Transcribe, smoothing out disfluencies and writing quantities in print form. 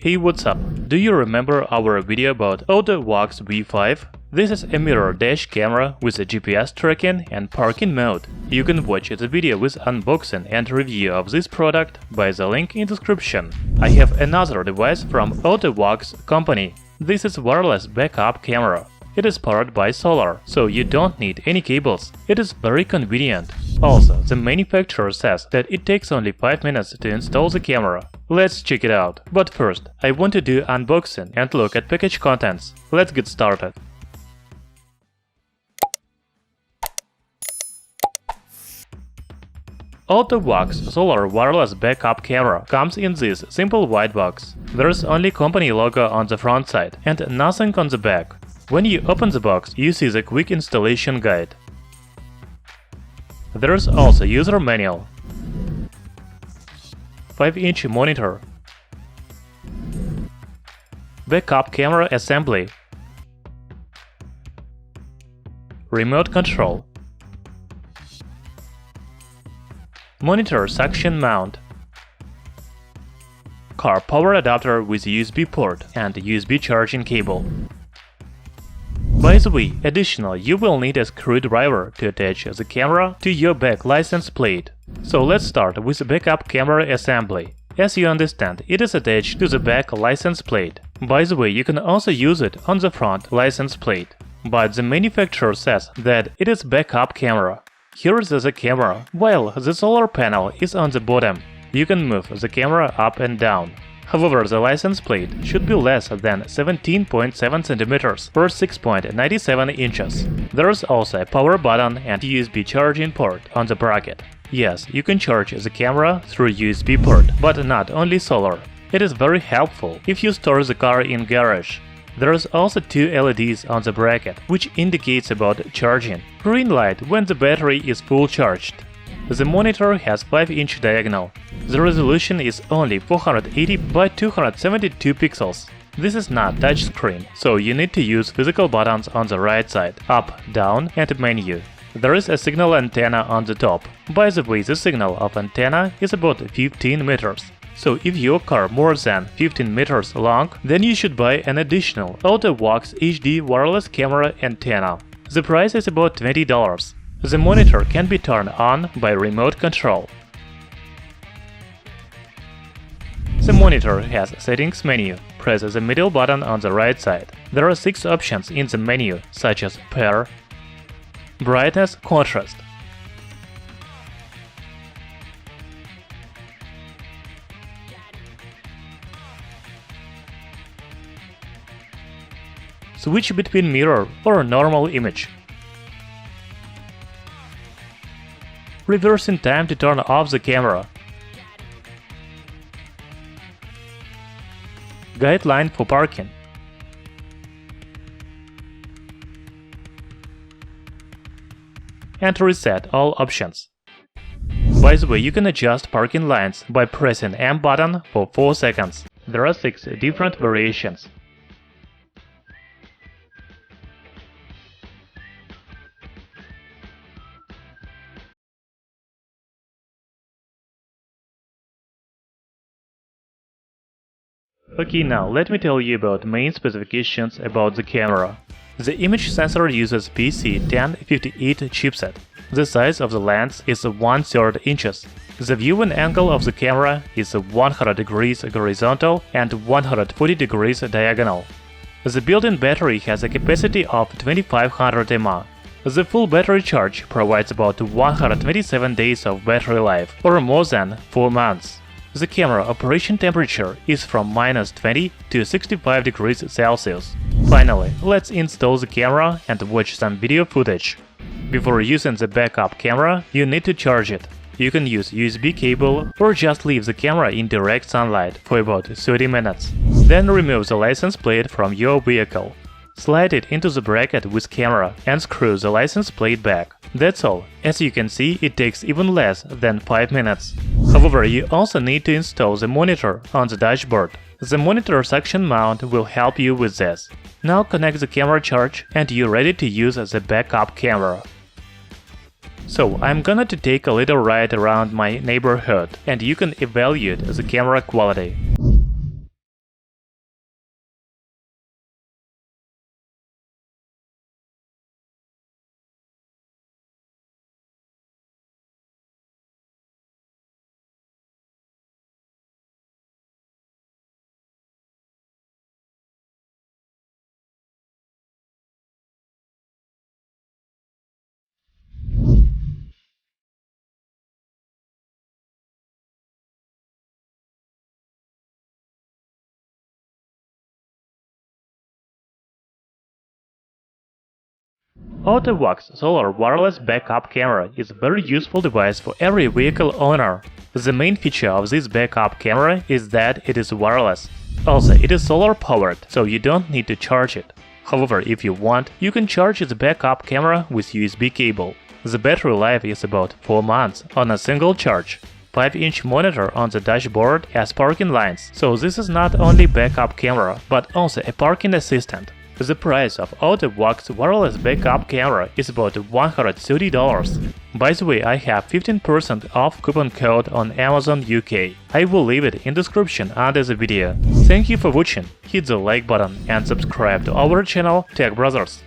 Hey, what's up? Do you remember our video about Auto-Vox V5? This is a mirror dash camera with a GPS tracking and parking mode. You can watch the video with unboxing and review of this product by the link in description. I have another device from Auto-Vox company. This is wireless backup camera. It is powered by solar, so you don't need any cables. It is very convenient. Also, the manufacturer says that it takes only 5 minutes to install the camera. Let's check it out. But first, I want to do unboxing and look at package contents. Let's get started. Auto-Vox solar wireless backup camera comes in this simple white box. There's only company logo on the front side and nothing on the back. When you open the box, you see the quick installation guide. There's also user manual, 5-inch monitor, backup camera assembly, remote control, monitor suction mount, car power adapter with USB port and USB charging cable. By the way, additionally, you will need a screwdriver to attach the camera to your back license plate. So let's start with the backup camera assembly. As you understand, it is attached to the back license plate. By the way, you can also use it on the front license plate. But the manufacturer says that it is backup camera. Here is the camera, while the solar panel is on the bottom. You can move the camera up and down. However, the license plate should be less than 17.7 cm or 6.97 inches. There is also a power button and USB charging port on the bracket. Yes, you can charge the camera through USB port, but not only solar. It is very helpful if you store the car in garage. There is also two LEDs on the bracket, which indicates about charging. Green light when the battery is full charged. The monitor has 5-inch diagonal. The resolution is only 480 by 272 pixels. This is not touchscreen, so you need to use physical buttons on the right side, up, down and menu. There is a signal antenna on the top. By the way, the signal of antenna is about 15 meters. So if your car more than 15 meters long, then you should buy an additional Auto-Vox HD wireless camera antenna. The price is about $20. The monitor can be turned on by remote control. The monitor has settings menu. Press the middle button on the right side. There are 6 options in the menu, such as pair, brightness, contrast. Switch between mirror or normal image. Reversing time to turn off the camera. Guideline for parking. And reset all options. By the way, you can adjust parking lines by pressing M button for 4 seconds. There are 6 different variations. Okay, now let me tell you about main specifications about the camera. The image sensor uses PC1058 chipset. The size of the lens is 1/3 inches. The viewing angle of the camera is 100 degrees horizontal and 140 degrees diagonal. The built-in battery has a capacity of 2500 mAh. The full battery charge provides about 127 days of battery life, or more than 4 months. The camera operation temperature is from -20 to 65 degrees Celsius. Finally, let's install the camera and watch some video footage. Before using the backup camera, you need to charge it. You can use USB cable or just leave the camera in direct sunlight for about 30 minutes. Then remove the license plate from your vehicle. Slide it into the bracket with camera and screw the license plate back. That's all. As you can see, it takes even less than 5 minutes. However, you also need to install the monitor on the dashboard. The monitor suction mount will help you with this. Now connect the camera charge and you're ready to use the backup camera. So I'm gonna to take a little ride around my neighborhood and you can evaluate the camera quality. Auto-Vox solar wireless backup camera is a very useful device for every vehicle owner. The main feature of this backup camera is that it is wireless. Also, it is solar powered, so you don't need to charge it. However, if you want, you can charge its backup camera with USB cable. The battery life is about 4 months on a single charge. 5-inch monitor on the dashboard has parking lines, so this is not only backup camera, but also a parking assistant. The price of Auto-Vox wireless backup camera is about $130. By the way, I have 15% off coupon code on Amazon UK. I will leave it in description under the video. Thank you for watching, hit the like button and subscribe to our channel Tech Brothers.